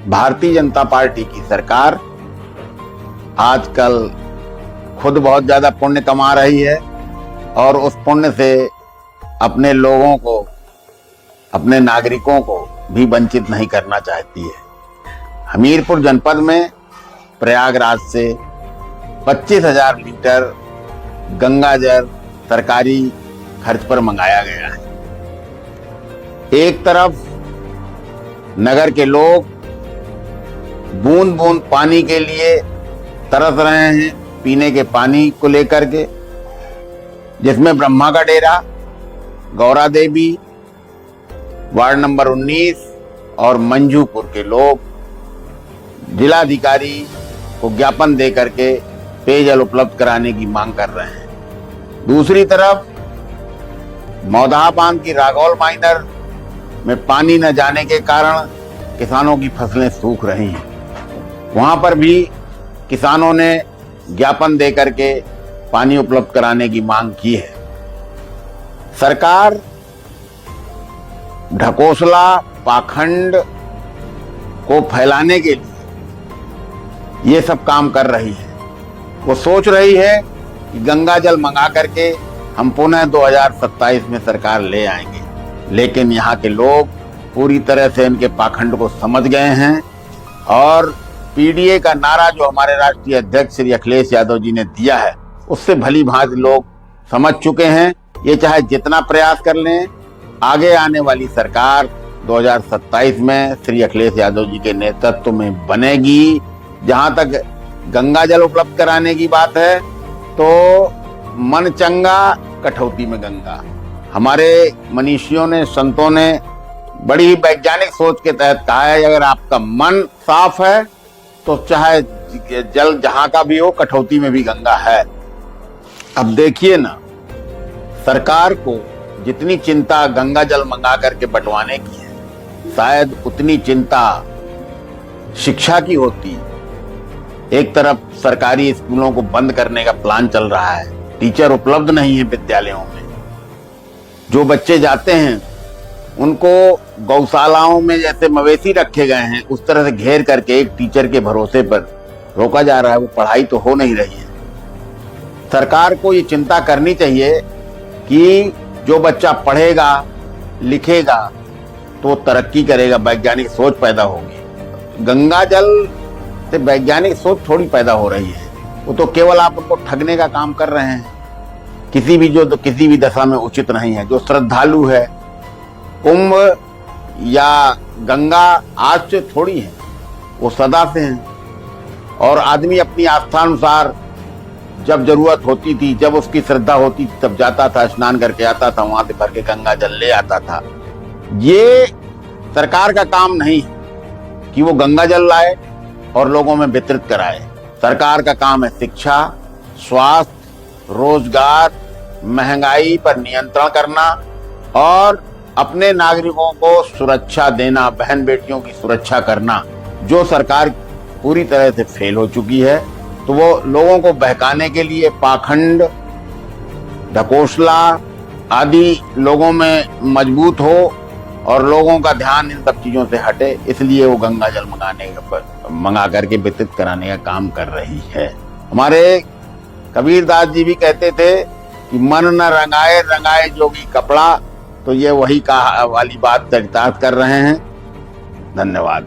Bharatiya Janata party की सरकार आजकल खुद बहुत ज्यादा पुण्य कमा रही है और उस पुण्य से अपने लोगों को, अपने नागरिकों को भी वंचित नहीं करना चाहती है। हमीरपुर जनपद में प्रयागराज से 25,000 लीटर गंगा जल सरकारी खर्च पर मंगाया गया है। एक तरफ नगर के लोग बूंद बूंद पानी के लिए तरस रहे हैं, पीने के पानी को लेकर के, जिसमें ब्रह्मा का डेरा, गौरा देवी, वार्ड नंबर 19 और मंजूपुर के लोग जिलाधिकारी को ज्ञापन दे करके पेयजल उपलब्ध कराने की मांग कर रहे हैं। दूसरी तरफ मौदाहा बांध की रागौल माइनर में पानी न जाने के कारण किसानों की फसलें सूख रही हैं। वहां पर भी किसानों ने ज्ञापन दे करके पानी उपलब्ध कराने की मांग की है। सरकार ढकोसला पाखंड को फैलाने के लिए ये सब काम कर रही है। वो सोच रही है कि गंगा जल मंगा करके हम पुनः 2027 में सरकार ले आएंगे, लेकिन यहाँ के लोग पूरी तरह से इनके पाखंड को समझ गए हैं और पीडीए का नारा जो हमारे राष्ट्रीय अध्यक्ष श्री अखिलेश यादव जी ने दिया है, उससे भली भांति लोग समझ चुके हैं। ये चाहे जितना प्रयास कर लें, आगे आने वाली सरकार 2027 में श्री अखिलेश यादव जी के नेतृत्व में बनेगी। जहां तक गंगा जल उपलब्ध कराने की बात है तो मन चंगा कठौती में गंगा। हमारे मनीषियों ने, संतों ने बड़ी वैज्ञानिक सोच के तहत कहा है, अगर आपका मन साफ है तो चाहे जल जहां का भी हो, कठौती में भी गंगा है। अब देखिए ना, सरकार को जितनी चिंता गंगा जल मंगा करके बंटवाने की है, शायद उतनी चिंता शिक्षा की होती। एक तरफ सरकारी स्कूलों को बंद करने का प्लान चल रहा है, टीचर उपलब्ध नहीं है विद्यालयों में। जो बच्चे जाते हैं उनको गौशालाओं में जैसे मवेशी रखे गए हैं, उस तरह से घेर करके एक टीचर के भरोसे पर रोका जा रहा है। वो पढ़ाई तो हो नहीं रही है। सरकार को ये चिंता करनी चाहिए कि जो बच्चा पढ़ेगा लिखेगा तो तरक्की करेगा, वैज्ञानिक सोच पैदा होगी। गंगा जल से वैज्ञानिक सोच थोड़ी पैदा हो रही है, वो तो केवल आप उनको ठगने का काम कर रहे हैं। किसी भी दशा में उचित नहीं है। जो श्रद्धालु है, कुंभ या गंगा आज से थोड़ी है, वो सदा से हैं। और आदमी अपनी आस्था अनुसार जब जरूरत होती थी, जब उसकी श्रद्धा होती थी, तब जाता था, स्नान करके आता था, वहां से भर के गंगा जल ले आता था। ये सरकार का काम नहीं है कि वो गंगा जल लाए और लोगों में वितरित कराए। सरकार का काम है शिक्षा, स्वास्थ्य, रोजगार, महंगाई पर नियंत्रण करना और अपने नागरिकों को सुरक्षा देना, बहन बेटियों की सुरक्षा करना। जो सरकार पूरी तरह से फेल हो चुकी है, तो वो लोगों को बहकाने के लिए पाखंड, ढकोसला आदि लोगों में मजबूत हो और लोगों का ध्यान इन सब चीजों से हटे, इसलिए वो गंगा जल मंगा करके वितरित कराने का काम कर रही है। हमारे कबीरदास जी भी कहते थे कि मन न रंगाए रंगाए जोगी कपड़ा, तो ये वही वाली बात चरितार्थ कर रहे हैं। धन्यवाद।